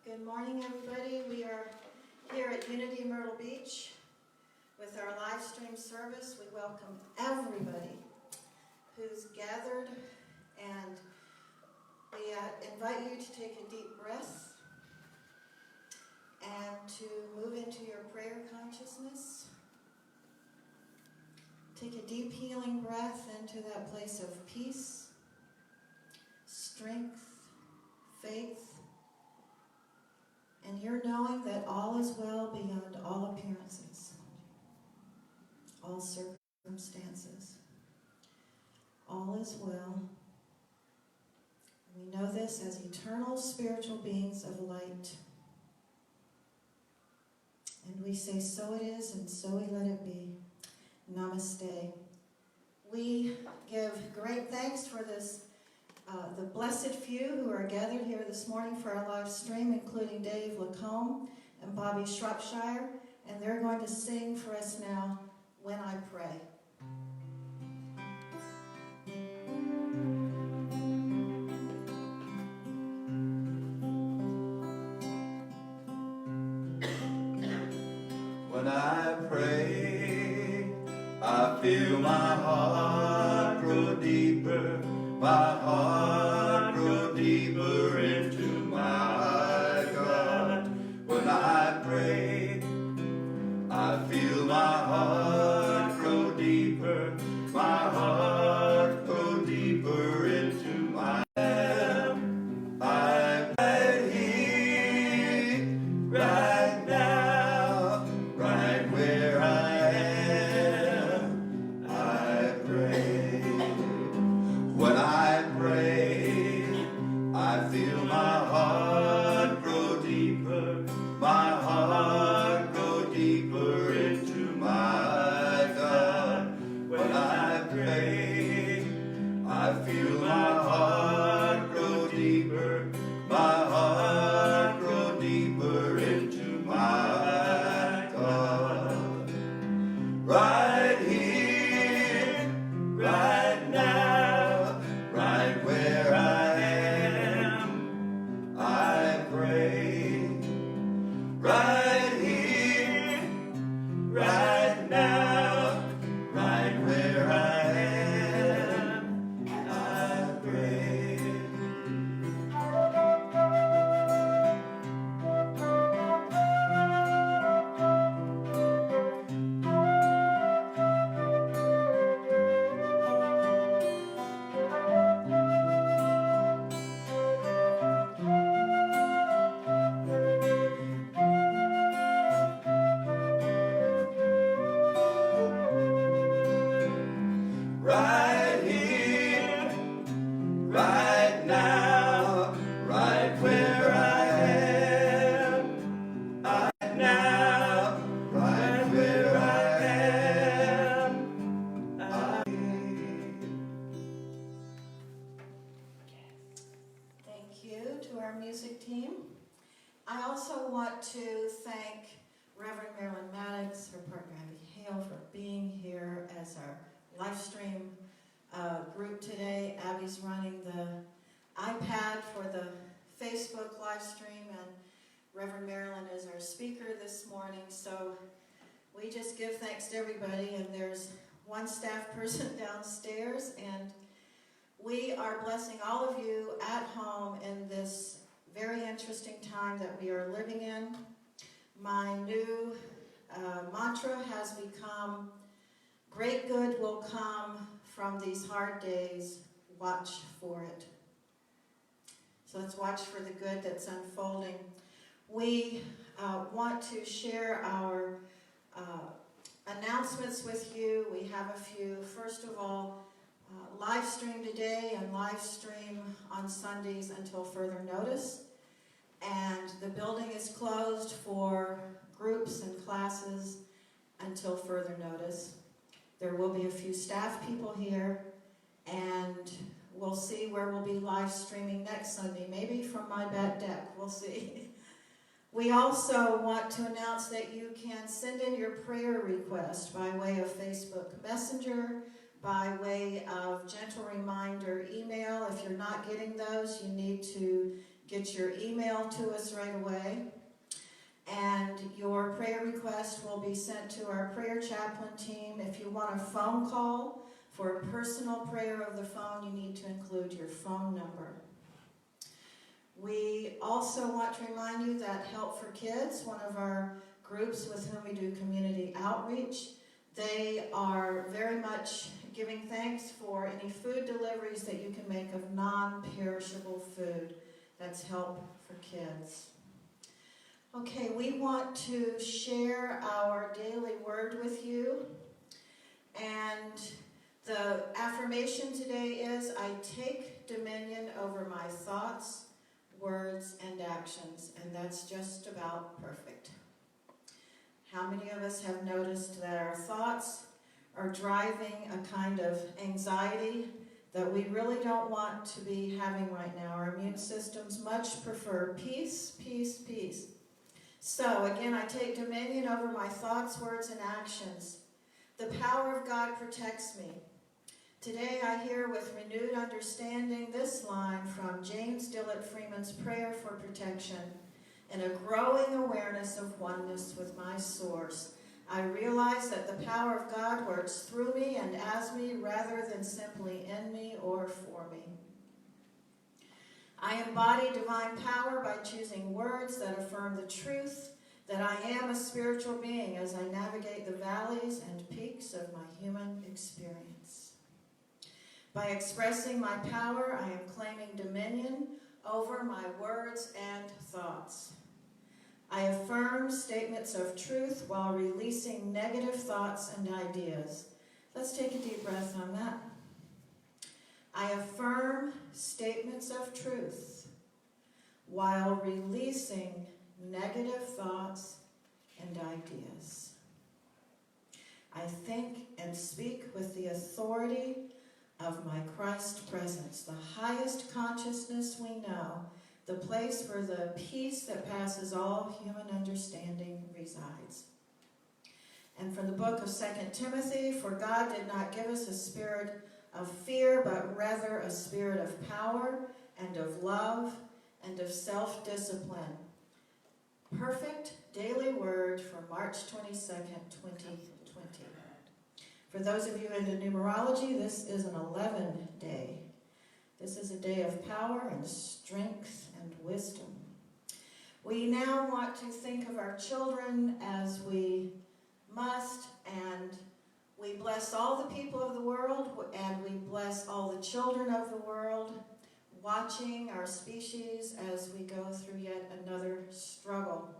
Good morning, everybody. We are here at Unity Myrtle Beach with our live stream service. We welcome everybody who's gathered, and we invite you to take a deep breath and to move into your prayer consciousness. Take a deep healing breath into that place of peace, strength, faith, and you're knowing that all is well beyond all appearances, all circumstances. All is well. We know this as eternal spiritual beings of light. And we say, so it is, and so we let it be. Namaste. We give great thanks for this, the blessed few who are gathered here this morning for our live stream, including Dave Lacombe and Bobby Shropshire, and they're going to sing for us now, When I Pray. When I pray, I feel my heart grow deeper, my heart grow deeper into my God. When I pray, I feel my heart grow deeper, my heart grow deeper into my I'm right here, right now, right where I am. I pray. When I pray, I feel my heart grow deeper, my heart grow deeper into my God. When I pray, I feel my heart grow deeper, my heart grow deeper into my God. Right here, right now, right where I am, I pray. Right here, right now, right where I am, I pray. Right here, right now, right where I am. Right now, right where I am. Thank you to our music team. I also want to thank Reverend Marilynn Mattox, her partner Abby Hale, for being here as our live stream group today. Abby's running the iPad for the Facebook live stream, and Reverend Marilynn is our speaker this morning. So we just give thanks to everybody, and there's one staff person downstairs, and we are blessing all of you at home in this very interesting time that we are living in. My new mantra has become, great good will come from these hard days, watch for it. So let's watch for the good that's unfolding. We want to share our announcements with you. We have a few. First of all, live stream today and live stream on Sundays until further notice. And the building is closed for groups and classes until further notice. There will be a few staff people here, and we'll see where we'll be live streaming next Sunday, maybe from my back deck, we'll see. We also want to announce that you can send in your prayer request by way of Facebook Messenger, by way of gentle reminder email. If you're not getting those, you need to get your email to us right away. And your prayer request will be sent to our prayer chaplain team. If you want a phone call for a personal prayer over the phone, you need to include your phone number. We also want to remind you that Help for Kids, one of our groups with whom we do community outreach, they are very much giving thanks for any food deliveries that you can make of non-perishable food. That's Help for Kids. Okay, we want to share our daily word with you. And the affirmation today is, I take dominion over my thoughts, words, and actions. And that's just about perfect. How many of us have noticed that our thoughts are driving a kind of anxiety that we really don't want to be having right now? Our immune systems much prefer peace, peace, peace. So again, I take dominion over my thoughts, words, and actions. The power of God protects me. Today I hear with renewed understanding this line from James Dillett Freeman's Prayer for Protection. In a growing awareness of oneness with my source, I realize that the power of God works through me and as me rather than simply in me or for me. I embody divine power by choosing words that affirm the truth that I am a spiritual being as I navigate the valleys and peaks of my human experience. By expressing my power, I am claiming dominion over my words and thoughts. I affirm statements of truth while releasing negative thoughts and ideas. Let's take a deep breath on that. I affirm statements of truth while releasing negative thoughts and ideas. I think and speak with the authority of my Christ presence, the highest consciousness we know, the place where the peace that passes all human understanding resides. And from the book of 2 Timothy, for God did not give us a spirit of fear, but rather a spirit of power and of love and of self-discipline. Perfect daily word for March 22nd, 2020. For those of you into numerology, this is an 11 day. This is a day of power and strength and wisdom. We now want to think of our children as we must, and we bless all the people of the world, and we bless all the children of the world, watching our species as we go through yet another struggle.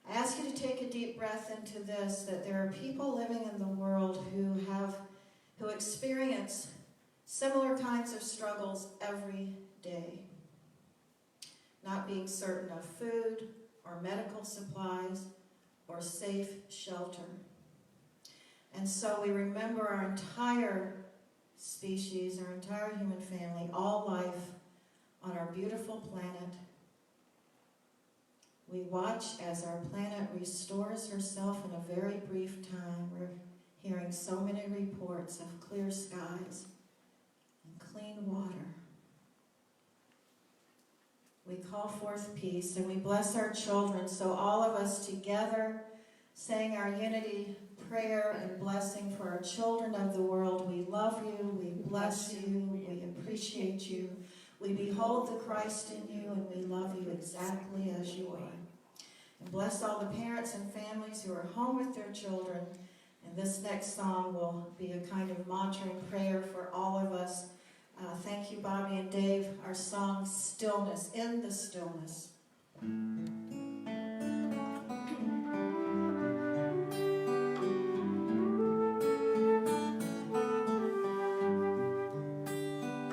I ask you to take a deep breath into this, that there are people living in the world who experience similar kinds of struggles every day. Not being certain of food or medical supplies or safe shelter. And so we remember our entire species, our entire human family, all life on our beautiful planet. We watch as our planet restores herself in a very brief time. We're hearing so many reports of clear skies and clean water. We call forth peace and we bless our children. So all of us together saying our unity prayer and blessing for our children of the world. We love you, we bless you, we appreciate you. We behold the Christ in you and we love you exactly as you are. And bless all the parents and families who are home with their children. And this next song will be a kind of mantra and prayer for all of us. Thank you, Bobby and Dave. Our song, Stillness, in the Stillness.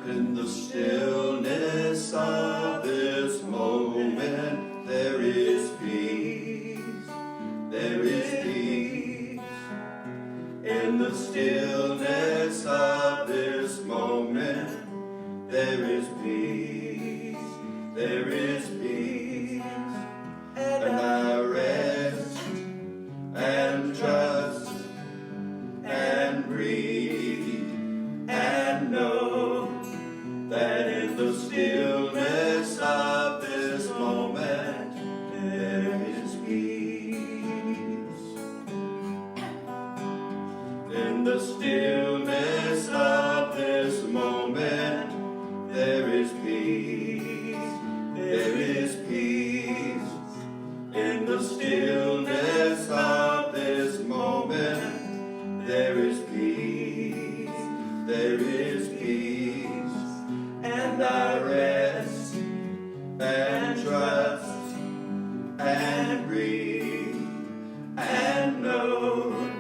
In the stillness of this moment, there is peace, there is peace. In the stillness of this moment, there is peace, there is peace. And I rest and trust and breathe and know that in the stillness of and trust and breathe and know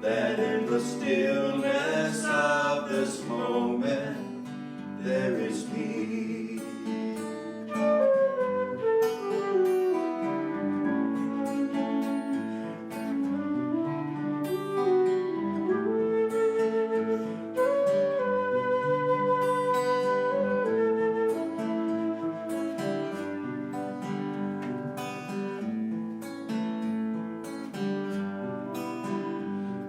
that in the stillness of this moment there is peace.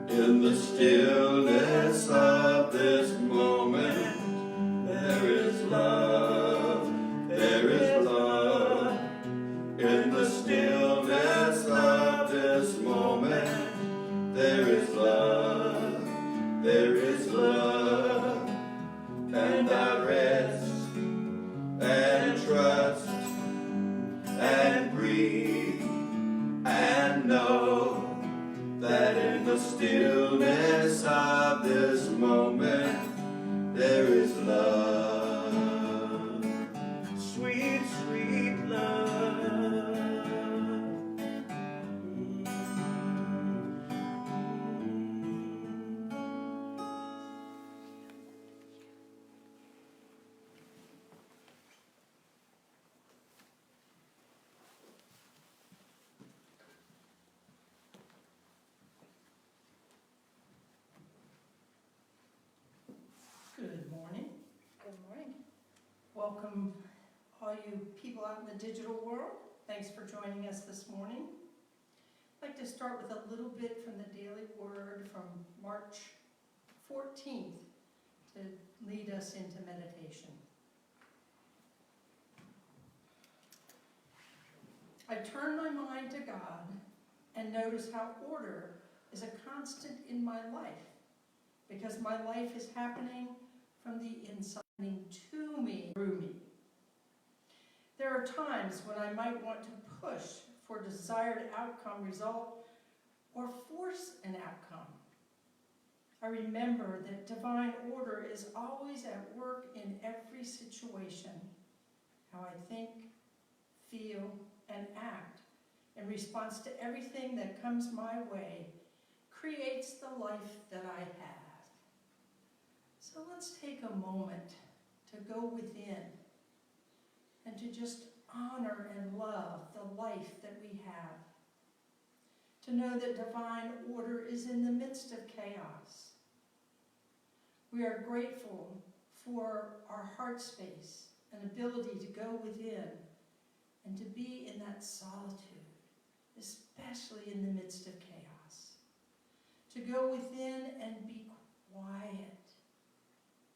In the stillness of this moment, there is love, there is love. In the stillness of this moment, there is love, there is love. And I rest and trust and breathe and know that in the stillness of this moment there is love, sweet, sweet love. Good morning. Good morning. Welcome all you people out in the digital world. Thanks for joining us this morning. I'd like to start with a little bit from the Daily Word from March 14th to lead us into meditation. I turn my mind to God and notice how order is a constant in my life, because my life is happening from the inside to me, through me. There are times when I might want to push for desired outcome, result, or force an outcome. I remember that divine order is always at work in every situation. How I think, feel, and act in response to everything that comes my way creates the life that I have. So let's take a moment to go within and to just honor and love the life that we have. To know that divine order is in the midst of chaos. We are grateful for our heart space and ability to go within and to be in that solitude, especially in the midst of chaos. To go within and be quiet.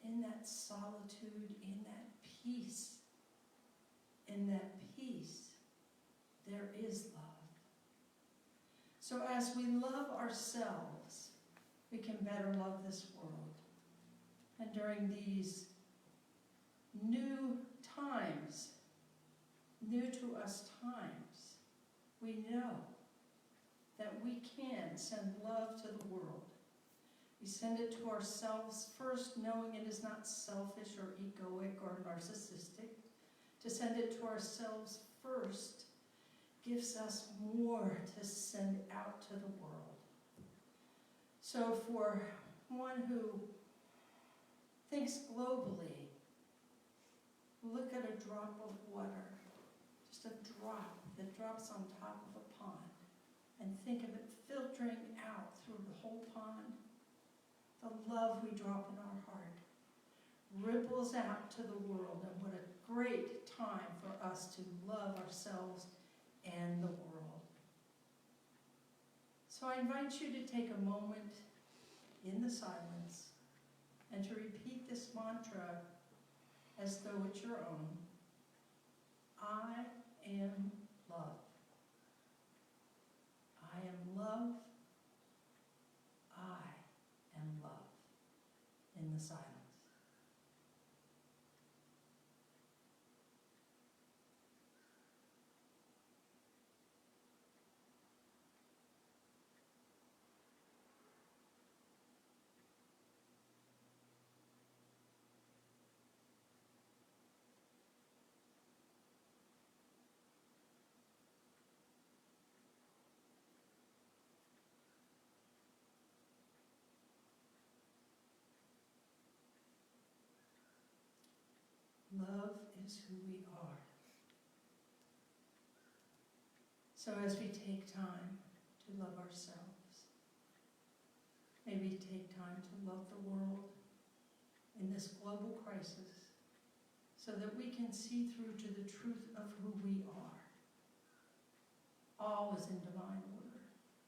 In that solitude, in that peace, there is love. So as we love ourselves, we can better love this world. And during these new times, new to us times, we know that we can send love to the world. We send it to ourselves first, knowing it is not selfish or egoic or narcissistic. To send it to ourselves first gives us more to send out to the world. So for one who thinks globally, look at a drop of water, just a drop that drops on top of a pond, and think of it filtering out through the whole pond. The love we drop in our heart ripples out to the world, and what a great time for us to love ourselves and the world. So I invite you to take a moment in the silence and to repeat this mantra as though it's your own. I am love. I am love. I am love. In the silence. is who we are. So as we take time to love ourselves, may we take time to love the world in this global crisis so that we can see through to the truth of who we are. All is in divine order.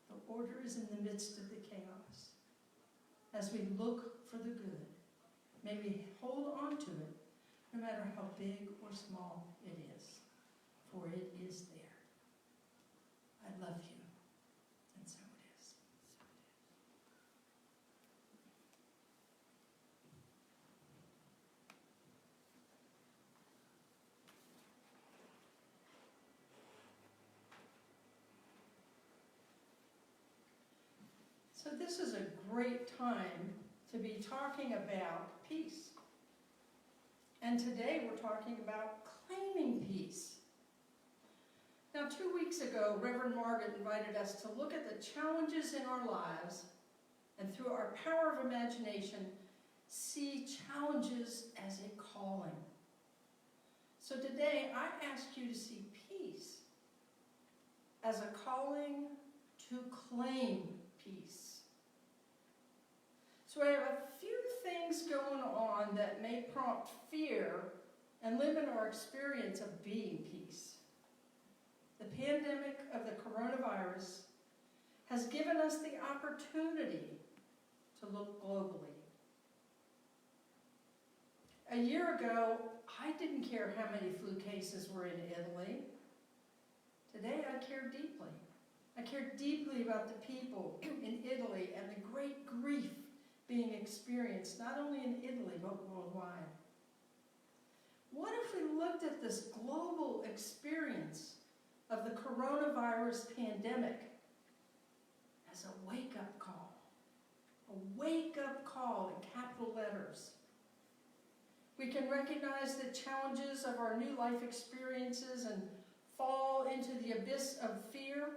The order is in the midst of the chaos. As we look for the good, may we hold on to it, no matter how big or small it is, for it is there. I love you, and so it is. So this is a great time to be talking about peace. And today we're talking about claiming peace. Now, 2 weeks ago, Reverend Margaret invited us to look at the challenges in our lives and through our power of imagination, see challenges as a calling. So today, I ask you to see peace as a calling to claim peace. So I have a few things going on that may prompt fear and limit our experience of being peace. The pandemic of the coronavirus has given us the opportunity to look globally. A year ago, I didn't care how many flu cases were in Italy. Today, I care deeply. I care deeply about the people in Italy and the great grief being experienced, not only in Italy, but worldwide. What if we looked at this global experience of the coronavirus pandemic as a wake-up call? A wake-up call in capital letters. We can recognize the challenges of our new life experiences and fall into the abyss of fear.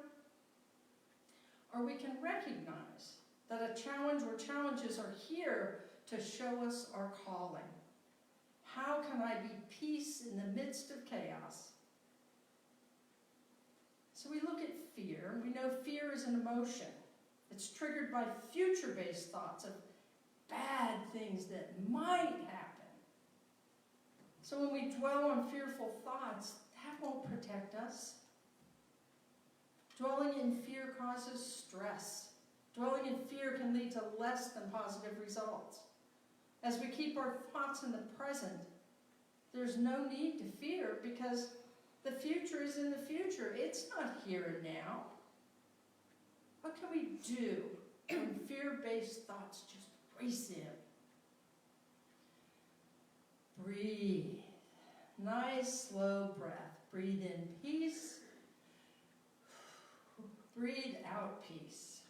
Or we can recognize that a challenge or challenges are here to show us our calling. How can I be peace in the midst of chaos? So we look at fear. We know fear is an emotion. It's triggered by future-based thoughts of bad things that might happen. So when we dwell on fearful thoughts, that won't protect us. Dwelling in fear causes stress. Dwelling in fear can lead to less than positive results. As we keep our thoughts in the present, there's no need to fear because the future is in the future. It's not here and now. What can we do when fear-based thoughts just race in? Breathe. Nice, slow breath. Breathe in peace. Breathe out peace.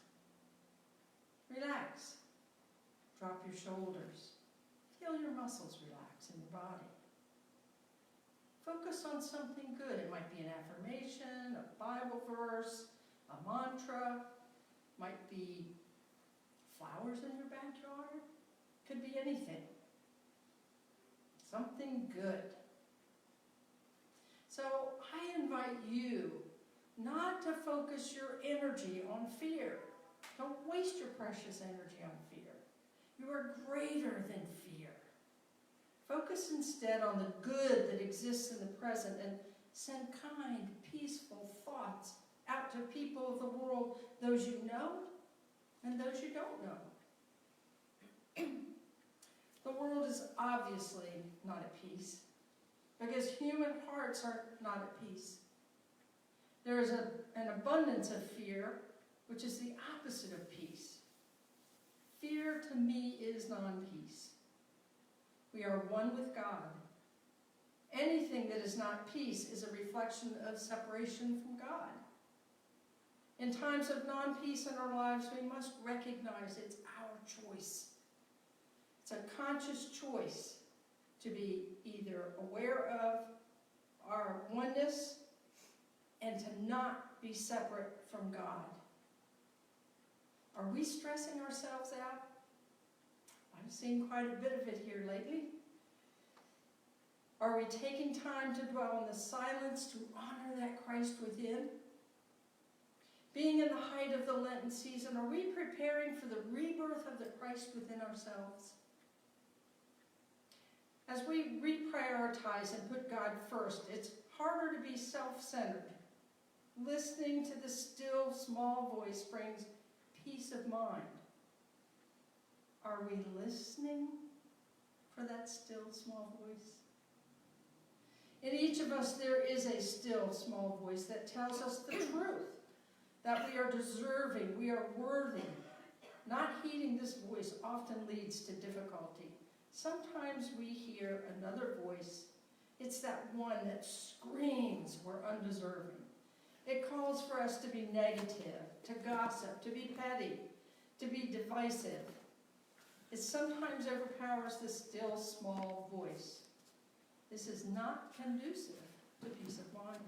Relax. Drop your shoulders. Feel your muscles relax in your body. Focus on something good. It might be an affirmation, a Bible verse, a mantra. Might be flowers in your backyard. Could be anything. Something good. So I invite you not to focus your energy on fear. Don't waste your precious energy on fear. You are greater than fear. Focus instead on the good that exists in the present and send kind, peaceful thoughts out to people of the world, those you know and those you don't know. The world is obviously not at peace because human hearts are not at peace. There is an abundance of fear, which is the opposite of peace. Fear to me is non-peace. We are one with God. Anything that is not peace is a reflection of separation from God. In times of non-peace in our lives, we must recognize it's our choice. It's a conscious choice to be either aware of our oneness and to not be separate from God. Are we stressing ourselves out? I've seen quite a bit of it here lately. Are we taking time to dwell in the silence to honor that Christ within? Being in the height of the Lenten season, are we preparing for the rebirth of the Christ within ourselves? As we reprioritize and put God first, it's harder to be self-centered. Listening to the still, small voice brings peace of mind. Are we listening for that still, small voice? In each of us, there is a still, small voice that tells us the truth, that we are deserving, we are worthy. Not heeding this voice often leads to difficulty. Sometimes we hear another voice. It's that one that screams we're undeserving. It calls for us to be negative, to gossip, to be petty, to be divisive. It sometimes overpowers the still, small voice. This is not conducive to peace of mind.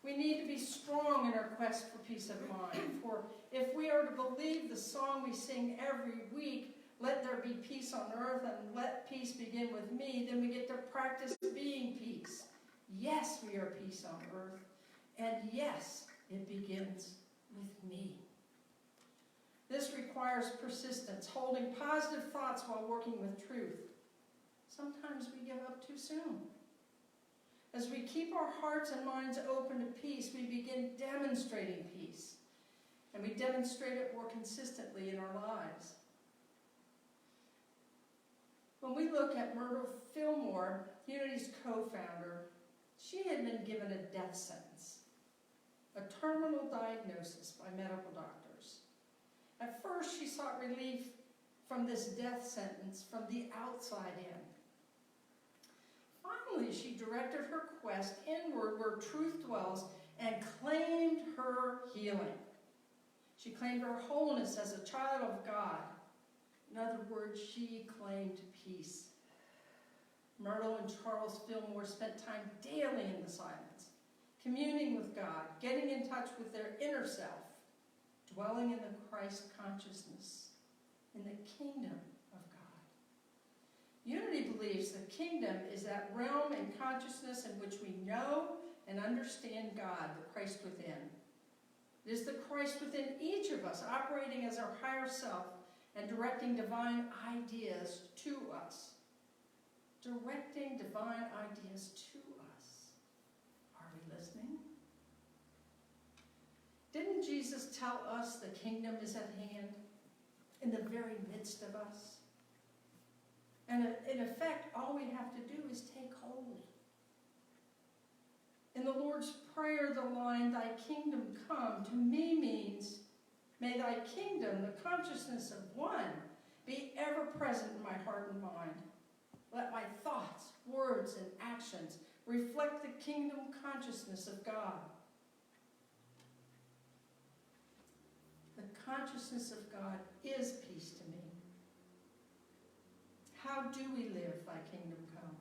We need to be strong in our quest for peace of mind, for if we are to believe the song we sing every week, let there be peace on earth and let peace begin with me, then we get to practice being peace. Yes, we are peace on earth, and yes, it begins with me. This requires persistence, holding positive thoughts while working with truth. Sometimes we give up too soon. As we keep our hearts and minds open to peace, we begin demonstrating peace, and we demonstrate it more consistently in our lives. When we look at Myrtle Fillmore, Unity's co-founder, she had been given a death sentence, a terminal diagnosis by medical doctors. At first, she sought relief from this death sentence from the outside in. Finally, she directed her quest inward where truth dwells and claimed her healing. She claimed her wholeness as a child of God. In other words, she claimed peace. Myrtle and Charles Fillmore spent time daily in the silence, communing with God, getting in touch with their inner self, dwelling in the Christ consciousness, in the kingdom of God. Unity believes the kingdom is that realm and consciousness in which we know and understand God, the Christ within. It is the Christ within each of us, operating as our higher self and directing divine ideas to us. Directing divine ideas to us. Are we listening? Didn't Jesus tell us the kingdom is at hand, in the very midst of us? And in effect, all we have to do is take hold. In the Lord's Prayer, the line, "Thy kingdom come," to me means, may thy kingdom, the consciousness of one, be ever present in my heart and mind. Let my thoughts, words, and actions reflect the kingdom consciousness of God. The consciousness of God is peace to me. How do we live thy kingdom come?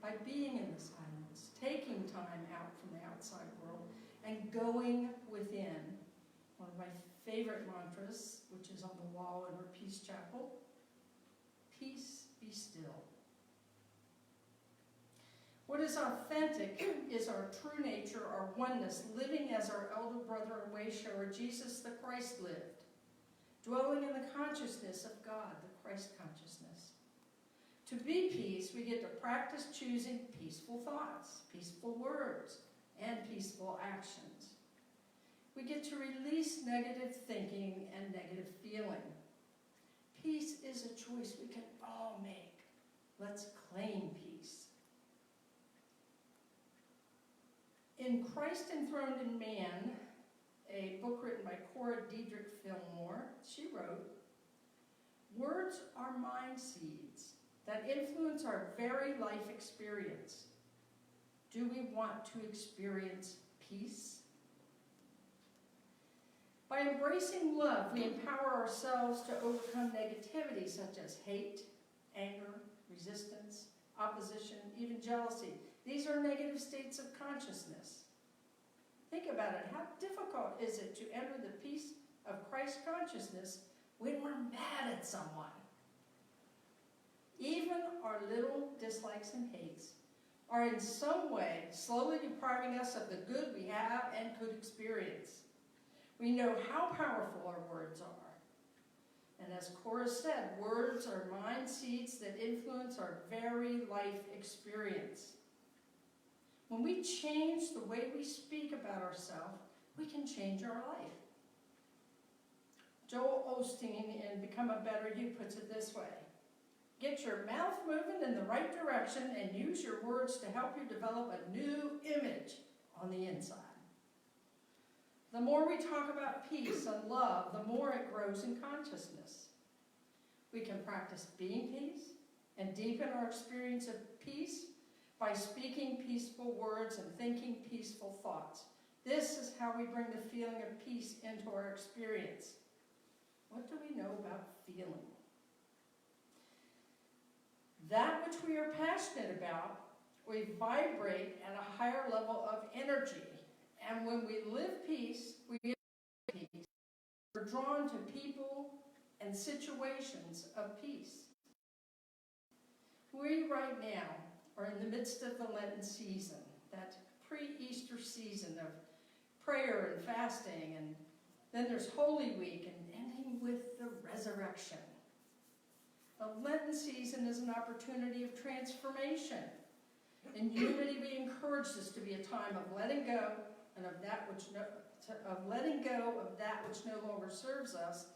By being in the silence, taking time out from the outside world, and going within. One of my favorite mantras, which is on the wall in our Peace Chapel, peace be still. What is authentic is our true nature, our oneness, living as our elder brother and way-shower, Jesus the Christ, lived, dwelling in the consciousness of God, the Christ consciousness. To be peace, we get to practice choosing peaceful thoughts, peaceful words, and peaceful actions. We get to release negative thinking and negative feeling. Peace is a choice we can all make. Let's claim peace. In Christ Enthroned in Man, a book written by Cora Diedrich Fillmore, she wrote, "Words are mind seeds that influence our very life experience. Do we want to experience peace? By embracing love, we empower ourselves to overcome negativity such as hate, anger, resistance, opposition, even jealousy. These are negative states of consciousness. Think about it. How difficult is it to enter the peace of Christ consciousness when we're mad at someone? Even our little dislikes and hates are in some way slowly depriving us of the good we have and could experience. We know how powerful our words are. And as Cora said, words are mind seeds that influence our very life experience. When we change the way we speak about ourselves, we can change our life. Joel Osteen in Become a Better You puts it this way: get your mouth moving in the right direction and use your words to help you develop a new image on the inside. The more we talk about peace and love, the more it grows in consciousness. We can practice being peace and deepen our experience of peace by speaking peaceful words and thinking peaceful thoughts. This is how we bring the feeling of peace into our experience. What do we know about feeling? That which we are passionate about, we vibrate at a higher level of energy. And when we live peace, we get peace. We're drawn to people and situations of peace. We right now are in the midst of the Lenten season, that pre-Easter season of prayer and fasting, and then there's Holy Week and ending with the resurrection. The Lenten season is an opportunity of transformation. In unity, we encourage this to be a time of letting go and of that which no longer serves us,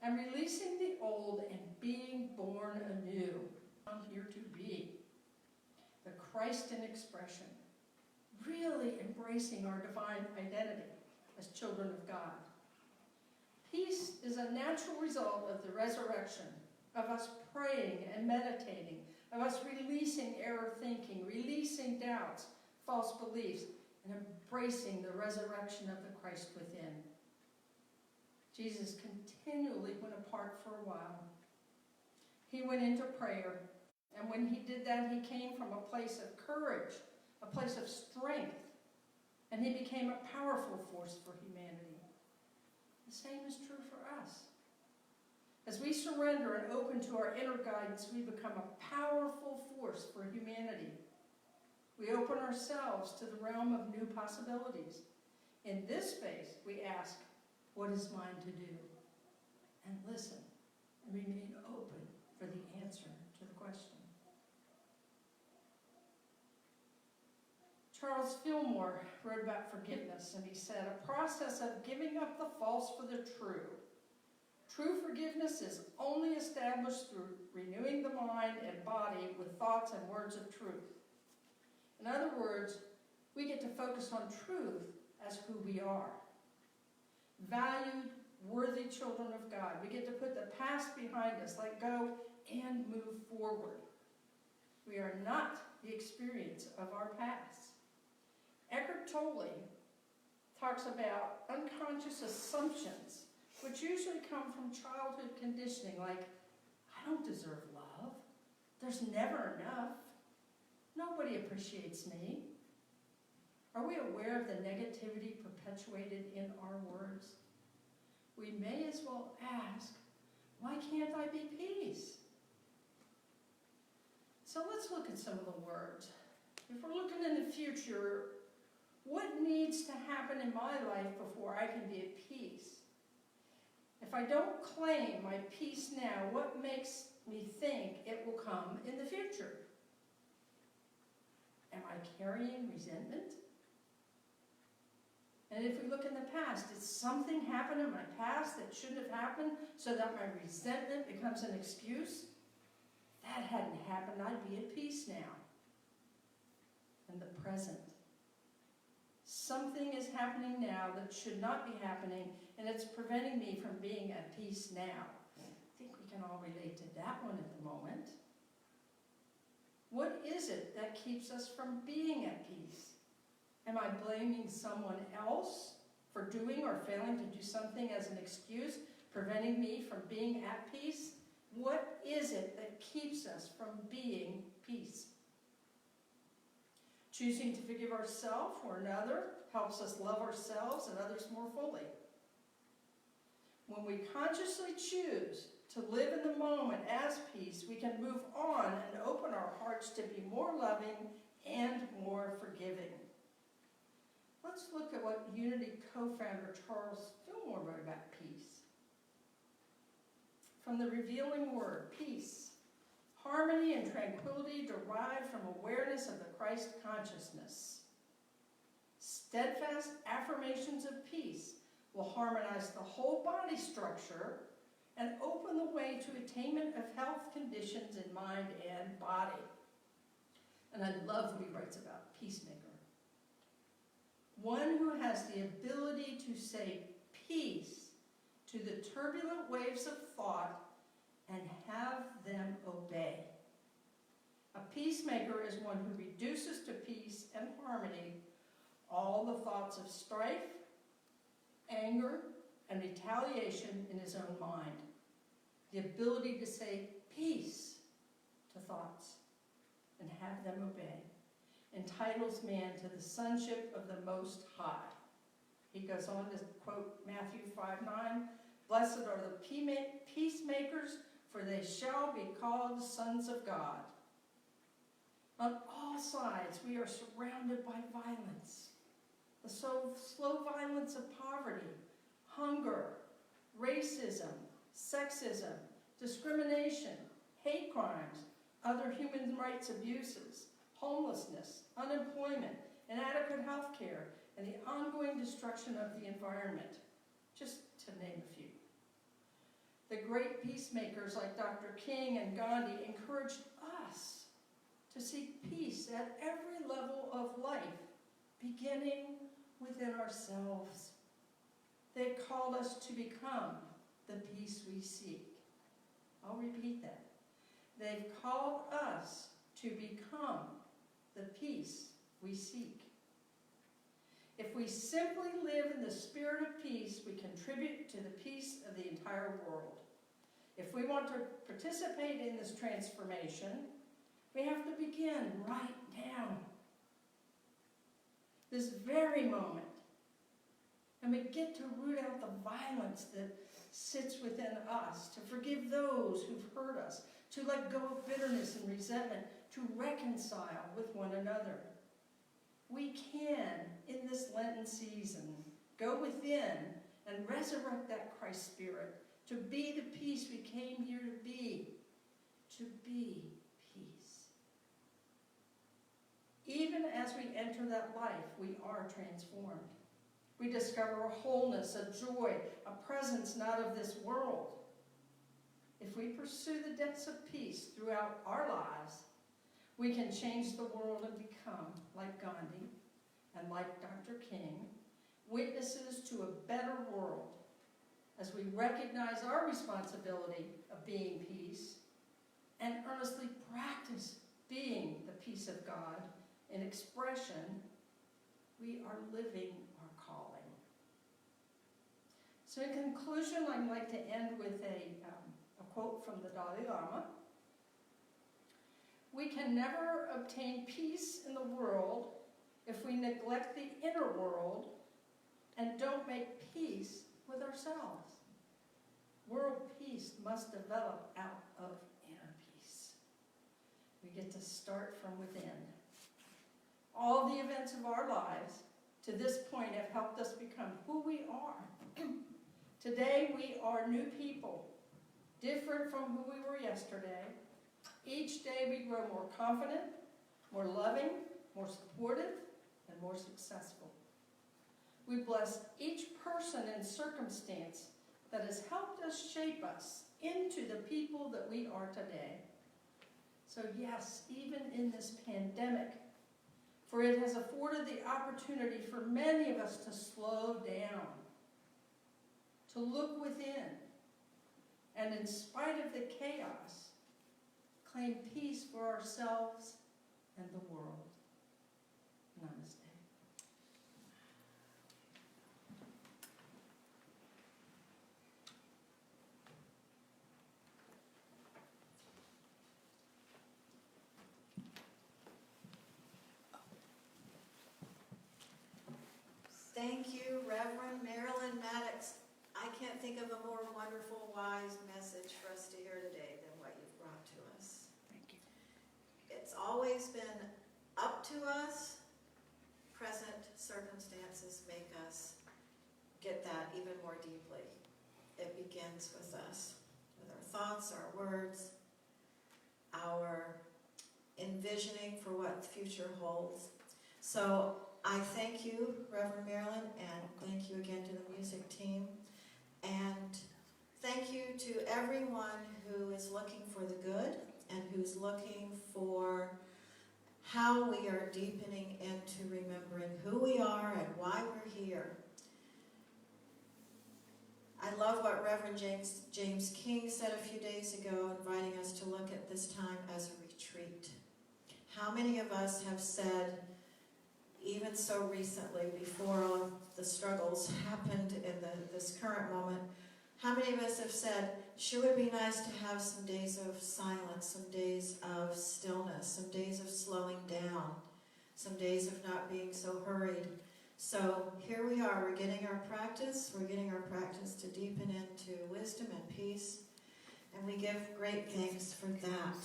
and releasing the old and being born anew. I'm here to be the Christ in expression, really embracing our divine identity as children of God. Peace is a natural result of the resurrection, of us praying and meditating, of us releasing error thinking, releasing doubts, false beliefs, and embracing the resurrection of the Christ within. Jesus continually went apart for a while. He went into prayer, and when he did that, he came from a place of courage, a place of strength, and he became a powerful force for humanity. The same is true for us. As we surrender and open to our inner guidance, we become a powerful force for humanity. We open ourselves to the realm of new possibilities. In this space, we ask, what is mine to do? And listen and remain open for the answer to the question. Charles Fillmore wrote about forgiveness, and he said, a process of giving up the false for the true. True forgiveness is only established through renewing the mind and body with thoughts and words of truth. In other words, we get to focus on truth as who we are. Valued, worthy children of God. We get to put the past behind us, let go, and move forward. We are not the experience of our past. Eckhart Tolle talks about unconscious assumptions, which usually come from childhood conditioning, like, I don't deserve love. There's never enough. Nobody appreciates me. Are we aware of the negativity perpetuated in our words? We may as well ask, why can't I be peace? So let's look at some of the words. If we're looking in the future, what needs to happen in my life before I can be at peace? If I don't claim my peace now, what makes me think it will come in the future? Am I carrying resentment? And if we look in the past, did something happen in my past that shouldn't have happened so that my resentment becomes an excuse? If that hadn't happened, I'd be at peace now. In the present, something is happening now that should not be happening, and it's preventing me from being at peace now. I think we can all relate to that one at the moment. What is it that keeps us from being at peace? Am I blaming someone else for doing or failing to do something as an excuse, preventing me from being at peace? What is it that keeps us from being peace? Choosing to forgive ourselves or another helps us love ourselves and others more fully. When we consciously choose to live in the moment as peace, we can move on and open our hearts to be more loving and more forgiving. Let's look at what Unity co-founder Charles Fillmore wrote about peace. From the revealing word, peace, harmony and tranquility derived from awareness of the Christ consciousness. Steadfast affirmations of peace will harmonize the whole body structure and open the way to attainment of health conditions in mind and body. And I love what he writes about peacemaker. One who has the ability to say peace to the turbulent waves of thought and have them obey. A peacemaker is one who reduces to peace and harmony all the thoughts of strife, anger, and retaliation in his own mind. The ability to say peace to thoughts and have them obey entitles man to the sonship of the Most High. He goes on to quote Matthew 5:9, "Blessed are the peacemakers, for they shall be called sons of God." On all sides, we are surrounded by violence. The slow violence of poverty, hunger, racism, sexism, discrimination, hate crimes, other human rights abuses, homelessness, unemployment, inadequate health care, and the ongoing destruction of the environment, just to name a few. The great peacemakers like Dr. King and Gandhi encouraged us to seek peace at every level of life, beginning within ourselves. They called us to become the peace we seek. I'll repeat that. They've called us to become the peace we seek. If we simply live in the spirit of peace, we contribute to the peace of the entire world. If we want to participate in this transformation, we have to begin right now, this very moment. And we get to root out the violence that sits within us, to forgive those who've hurt us, to let go of bitterness and resentment, to reconcile with one another. We can, in this Lenten season, go within and resurrect that Christ spirit, to be the peace we came here to be peace. Even as we enter that life, we are transformed. We discover a wholeness, a joy, a presence not of this world. If we pursue the depths of peace throughout our lives, we can change the world and become, like Gandhi and like Dr. King, witnesses to a better world as we recognize our responsibility of being peace and earnestly practice being the peace of God in expression. We are living our calling. So in conclusion, I'd like to end with a quote from the Dalai Lama. We can never obtain peace in the world if we neglect the inner world and don't make peace with ourselves. World peace must develop out of inner peace. We get to start from within. All the events of our lives to this point have helped us become who we are. Today we are new people, different from who we were yesterday. Each day we grow more confident, more loving, more supportive, and more successful. We bless each person and circumstance that has helped us shape us into the people that we are today. So yes, even in this pandemic, for it has afforded the opportunity for many of us to slow down, to look within, and in spite of the chaos, claim peace for ourselves and the world. Namaste. Thank you, Reverend Marilynn Mattox. I I can't think of a more wonderful, wise message for us to hear today than what you've brought to us. Thank you. It's always been up to us. Present circumstances make us get that even more deeply. It begins with us, with our thoughts, our words, our envisioning for what the future holds. So I thank you, Reverend Marilynn, and thank you again to the music team. And thank you to everyone who is looking for the good and who's looking for how we are deepening into remembering who we are and why we're here. I love what Reverend James King said a few days ago, inviting us to look at this time as a retreat. How many of us have said, even so recently, before all of the struggles happened in this current moment, how many of us have said, sure would be nice to have some days of silence, some days of stillness, some days of slowing down, some days of not being so hurried. So here we are, we're getting our practice to deepen into wisdom and peace, and we give great thanks for that.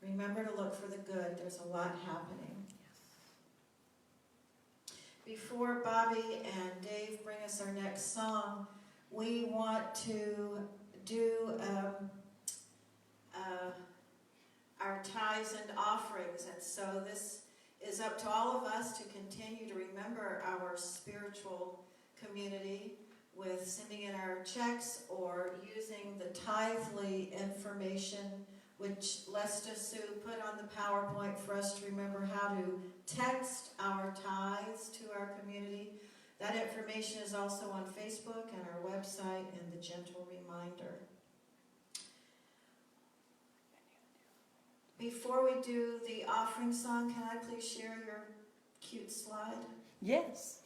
Remember to look for the good, there's a lot happening. Before Bobby and Dave bring us our next song, we want to do our tithes and offerings, and so this is up to all of us to continue to remember our spiritual community with sending in our checks or using the tithely information which Lesta Sue put on the PowerPoint for us to remember how to text our tithes to our community. That information is also on Facebook and our website and the gentle reminder. Before we do the offering song, can I please share your cute slide? Yes.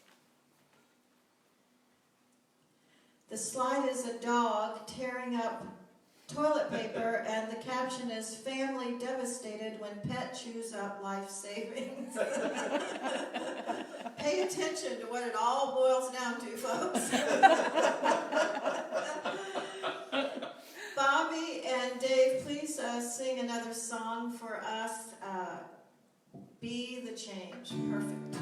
The slide is a dog tearing up toilet paper, and the caption is, "Family devastated when pet chews up life savings." Pay attention to what it all boils down to, folks. Bobby and Dave, please sing another song for us. Be the Change. Perfect.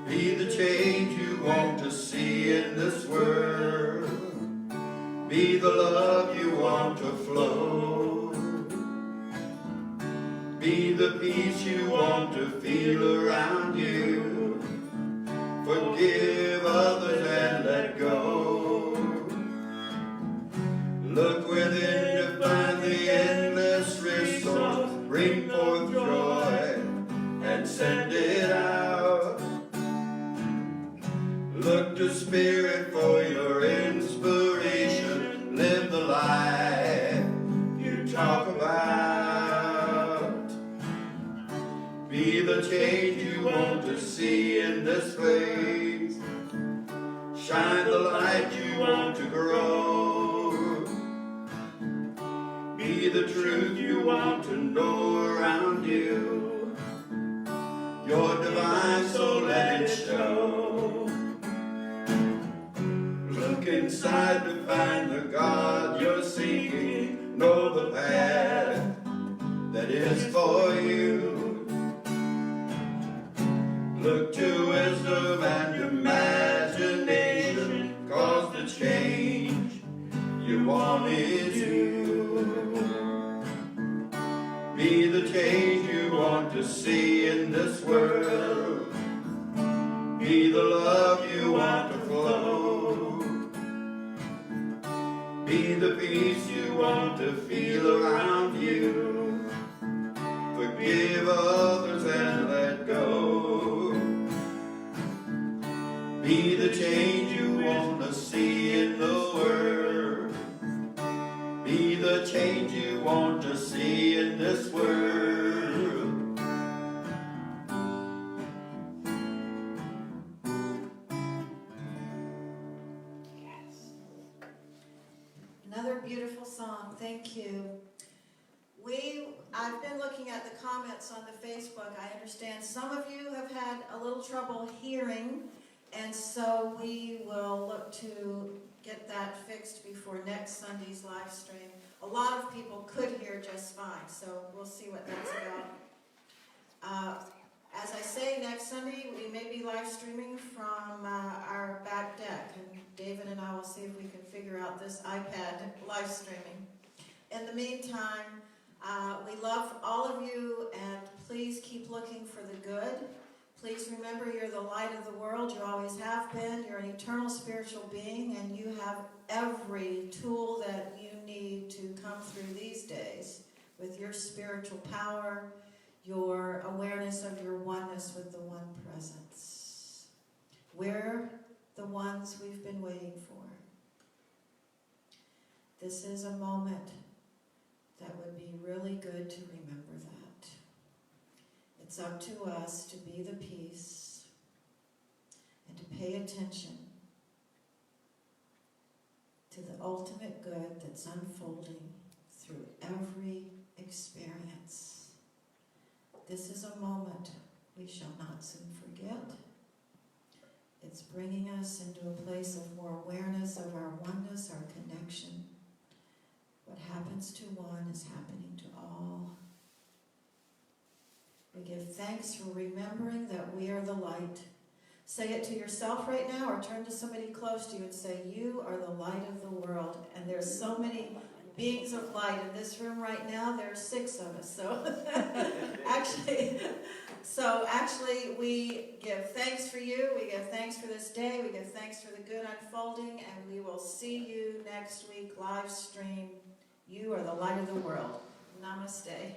Be the change you want to see in this world. Be the love you want to flow. Be the peace you want to feel around you. Forgive others and let go. Look within to find the endless resource. Bring forth joy and send it out. Look to Spirit for your inspiration. Live the life you talk about. Be the change you want to see in this place. Shine the light you want to grow. Be the truth you want to know around you. You're divine, so let it show. Look inside to find the God you're seeking. Know the path that is for you. Look to wisdom and imagination, 'cause the change you want is you. Be the change you want to see in this world. Be the love you want to flow. Be the peace you want to feel around you. Forgive others and let go. Be the change you want to see in the world. Be the change you want to see in this world. Another beautiful song. Thank you. I've been looking at the comments on the Facebook. I understand some of you have had a little trouble hearing, and so we will look to get that fixed before next Sunday's live stream. A lot of people could hear just fine, so we'll see what that's about. As I say, next Sunday we may be live streaming from our back deck, and David and I will see if we can figure out this iPad live streaming. In the meantime, we love all of you, and please keep looking for the good. Please remember you're the light of the world. You always have been. You're an eternal spiritual being, and you have every tool that you need to come through these days with your spiritual power, your awareness of your oneness with the One Presence. We're the ones we've been waiting for. This is a moment that would be really good to remember that. It's up to us to be the peace and to pay attention to the ultimate good that's unfolding through every experience. This is a moment we shall not soon forget. It's bringing us into a place of more awareness of our oneness, our connection. What happens to one is happening to all. We give thanks for remembering that we are the light. Say it to yourself right now, or turn to somebody close to you and say, you are the light of the world. And there's so many beings of light in this room right now. There are 6 of us. So actually we give thanks for you. We give thanks for this day. We give thanks for the good unfolding. And we will see you next week live stream. You are the light of the world. Namaste.